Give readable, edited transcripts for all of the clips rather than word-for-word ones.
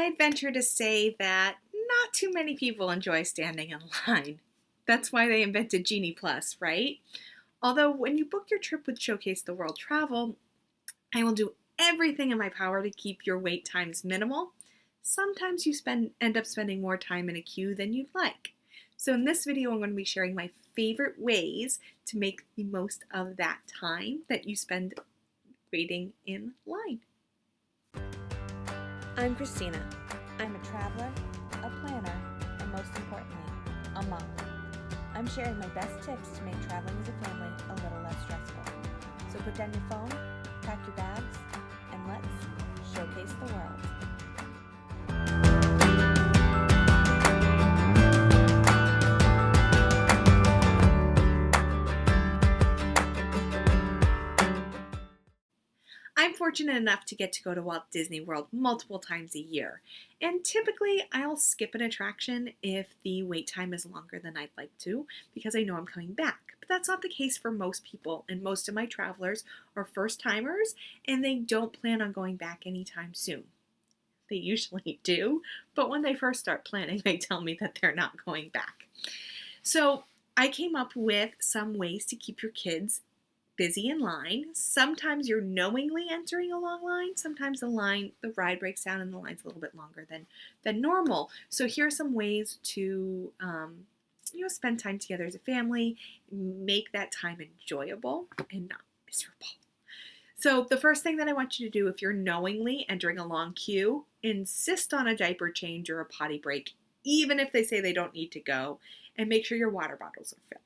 I'd venture to say that not too many people enjoy standing in line. That's why they invented Genie Plus, right? Although when you book your trip with Showcase the World Travel, I will do everything in my power to keep your wait times minimal. Sometimes you end up spending more time in a queue than you'd like. So in this video, I'm going to be sharing my favorite ways to make the most of that time that you spend waiting in line. I'm Christina. I'm a traveler, a planner, and most importantly, a mom. I'm sharing my best tips to make traveling as a family a little less stressful. So put down your phone, pack your bags, and let's showcase the world. I'm fortunate enough to get to go to Walt Disney World multiple times a year, and typically I'll skip an attraction if the wait time is longer than I'd like to because I know I'm coming back. But that's not the case for most people, and most of my travelers are first timers and they don't plan on going back anytime soon. They usually do, but when they first start planning, they tell me that they're not going back. So I came up with some ways to keep your kids busy in line. Sometimes you're knowingly entering a long line. Sometimes the ride breaks down and the line's a little bit longer than normal. So here are some ways to spend time together as a family, make that time enjoyable and not miserable. So the first thing that I want you to do if you're knowingly entering a long queue, insist on a diaper change or a potty break, even if they say they don't need to go, and make sure your water bottles are filled.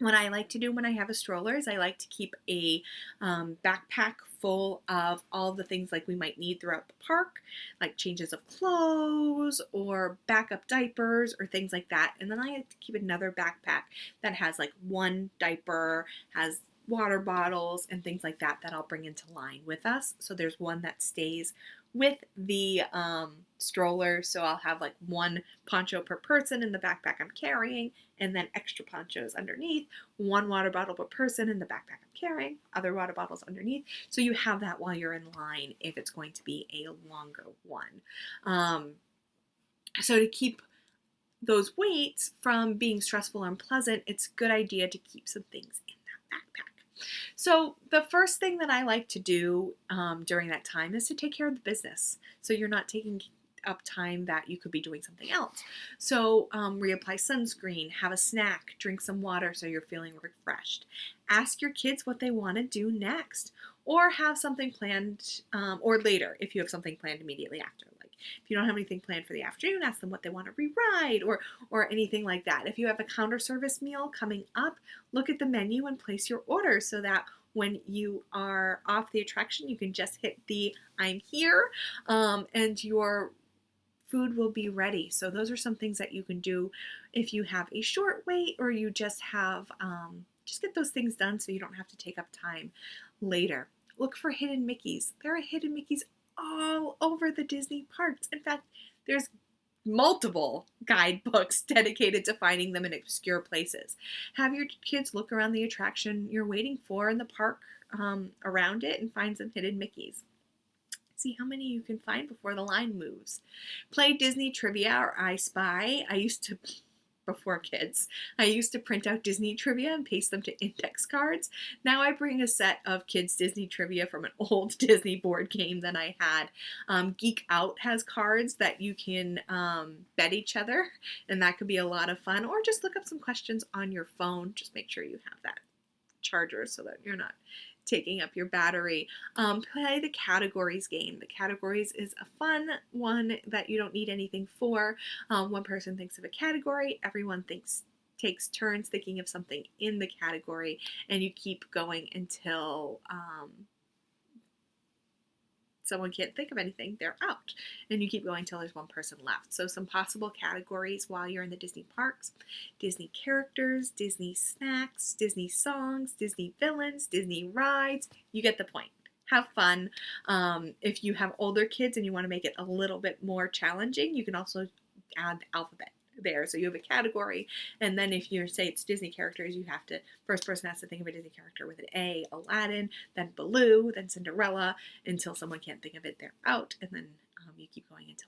What I like to do when I have a stroller is I like to keep a backpack full of all the things like we might need throughout the park, like changes of clothes or backup diapers or things like that. And then I like to keep another backpack that has like one diaper, has water bottles and things like that I'll bring into line with us. So there's one that stays with the stroller, so I'll have like one poncho per person in the backpack I'm carrying, and then extra ponchos underneath, one water bottle per person in the backpack I'm carrying, other water bottles underneath, so you have that while you're in line if it's going to be a longer one. So to keep those waits from being stressful or unpleasant, it's a good idea to keep some things in that backpack. So the first thing that I like to do during that time is to take care of the business. So you're not taking up time that you could be doing something else. So reapply sunscreen, have a snack, drink some water so you're feeling refreshed. Ask your kids what they want to do next, or have something planned, or later if you have something planned immediately after. Like if you don't have anything planned for the afternoon, ask them what they want to re-ride or anything like that. If you have a counter service meal coming up, look at the menu and place your order so that when you are off the attraction, you can just hit the I'm here and your food will be ready. So those are some things that you can do if you have a short wait or you just have, just get those things done so you don't have to take up time later. Look for hidden Mickeys. There are hidden Mickeys all over the Disney parks. In fact, there's multiple guidebooks dedicated to finding them in obscure places. Have your kids look around the attraction you're waiting for in the park around it and find some hidden Mickeys. See how many you can find before the line moves. Play Disney Trivia or I Spy. Before kids, I used to print out Disney trivia and paste them to index cards. Now I bring a set of kids Disney trivia from an old Disney board game that I had. Geek Out has cards that you can bet each other, and that could be a lot of fun. Or just look up some questions on your phone. Just make sure you have that charger so that you're not taking up your battery. Play the categories game. The categories is a fun one that you don't need anything for. One person thinks of a category, everyone takes turns thinking of something in the category, and you keep going until someone can't think of anything, they're out. And you keep going until there's one person left. So some possible categories while you're in the Disney parks: Disney characters, Disney snacks, Disney songs, Disney villains, Disney rides. You get the point. Have fun. If you have older kids and you want to make it a little bit more challenging, you can also add the alphabet there. So you have a category, and then if you say it's Disney characters, first person has to think of a Disney character with an A, Aladdin, then Baloo, then Cinderella, until someone can't think of it, they're out, and then you keep going until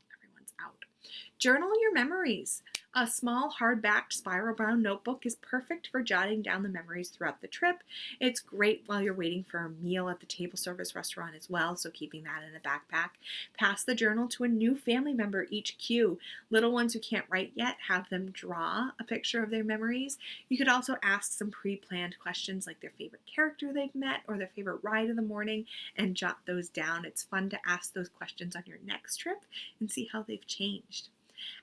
Journal your memories. A small hardback spiral bound notebook is perfect for jotting down the memories throughout the trip. It's great while you're waiting for a meal at the table service restaurant as well, so keeping that in a backpack. Pass the journal to a new family member each queue. Little ones who can't write yet, have them draw a picture of their memories. You could also ask some pre-planned questions like their favorite character they've met or their favorite ride of the morning and jot those down. It's fun to ask those questions on your next trip and see how they've changed.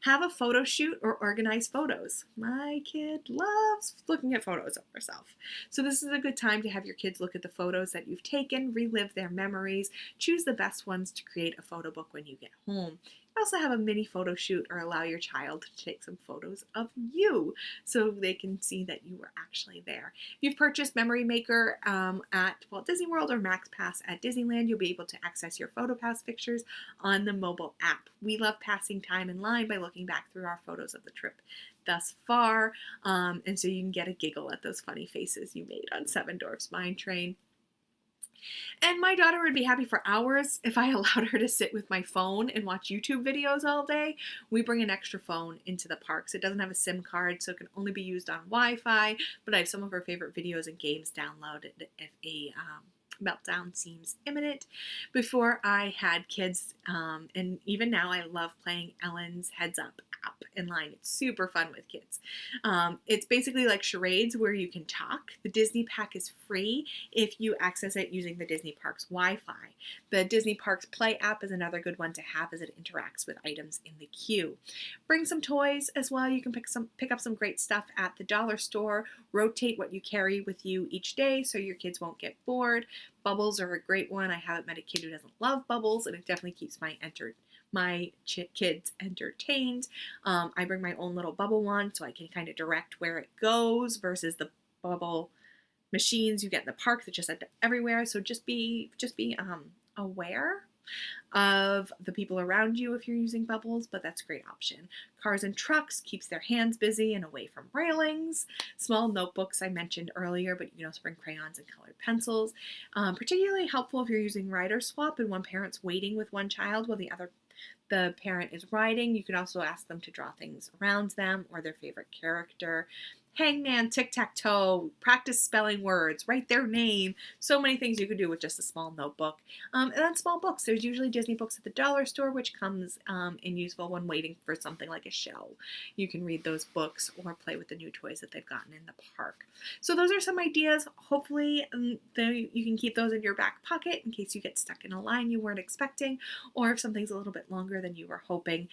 Have a photo shoot or organize photos. My kid loves looking at photos of herself. So this is a good time to have your kids look at the photos that you've taken, relive their memories, choose the best ones to create a photo book when you get home. Also have a mini photo shoot or allow your child to take some photos of you so they can see that you were actually there. If you've purchased Memory Maker at Walt Disney World or MaxPass at Disneyland, you'll be able to access your PhotoPass pictures on the mobile app. We love passing time in line by looking back through our photos of the trip thus far, and so you can get a giggle at those funny faces you made on Seven Dwarfs Mine Train. And my daughter would be happy for hours if I allowed her to sit with my phone and watch YouTube videos all day. We bring an extra phone into the parks. It doesn't have a SIM card, so it can only be used on Wi-Fi, but I have some of her favorite videos and games downloaded if a meltdown seems imminent. Before I had kids, and even now I love playing Ellen's Heads Up app in line. It's super fun with kids. It's basically like charades where you can talk. The Disney Pack is free if you access it using the Disney Parks Wi-Fi. The Disney Parks Play app is another good one to have as it interacts with items in the queue. Bring some toys as well. You can pick up some great stuff at the dollar store. Rotate what you carry with you each day so your kids won't get bored. Bubbles are a great one. I haven't met a kid who doesn't love bubbles, and it definitely keeps my kids entertained. I bring my own little bubble one so I can kind of direct where it goes versus the bubble machines you get in the park that just end up everywhere. So just be aware of the people around you if you're using bubbles, but that's a great option. Cars and trucks keeps their hands busy and away from railings. Small notebooks I mentioned earlier, but you can also bring crayons and colored pencils. Particularly helpful if you're using rider swap and one parent's waiting with one child while the parent is riding. You can also ask them to draw things around them or their favorite character. Hangman, tic-tac-toe, practice spelling words, write their name. So many things you could do with just a small notebook. And then small books. There's usually Disney books at the dollar store, which comes in useful when waiting for something like a show. You can read those books or play with the new toys that they've gotten in the park. So those are some ideas. Hopefully you can keep those in your back pocket in case you get stuck in a line you weren't expecting, or if something's a little bit longer than you were hoping.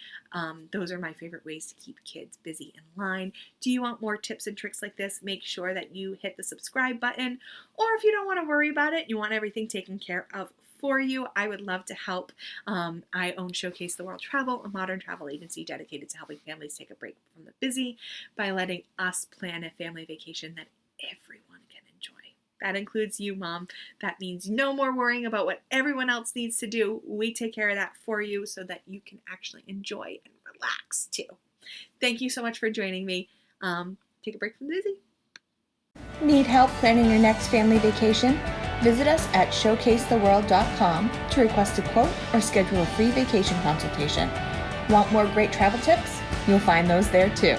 Those are my favorite ways to keep kids busy in line. Do you want more tips and tricks like this? Make sure that you hit the subscribe button, or if you don't want to worry about it, you want everything taken care of for you, I would love to help. I own Showcase the World Travel, a modern travel agency dedicated to helping families take a break from the busy by letting us plan a family vacation that everyone can enjoy. That includes you, Mom. That means no more worrying about what everyone else needs to do. We take care of that for you so that you can actually enjoy and relax too. Thank you so much for joining me. Take a break from the busy. Need help planning your next family vacation? Visit us at showcasetheworld.com to request a quote or schedule a free vacation consultation. Want more great travel tips? You'll find those there too.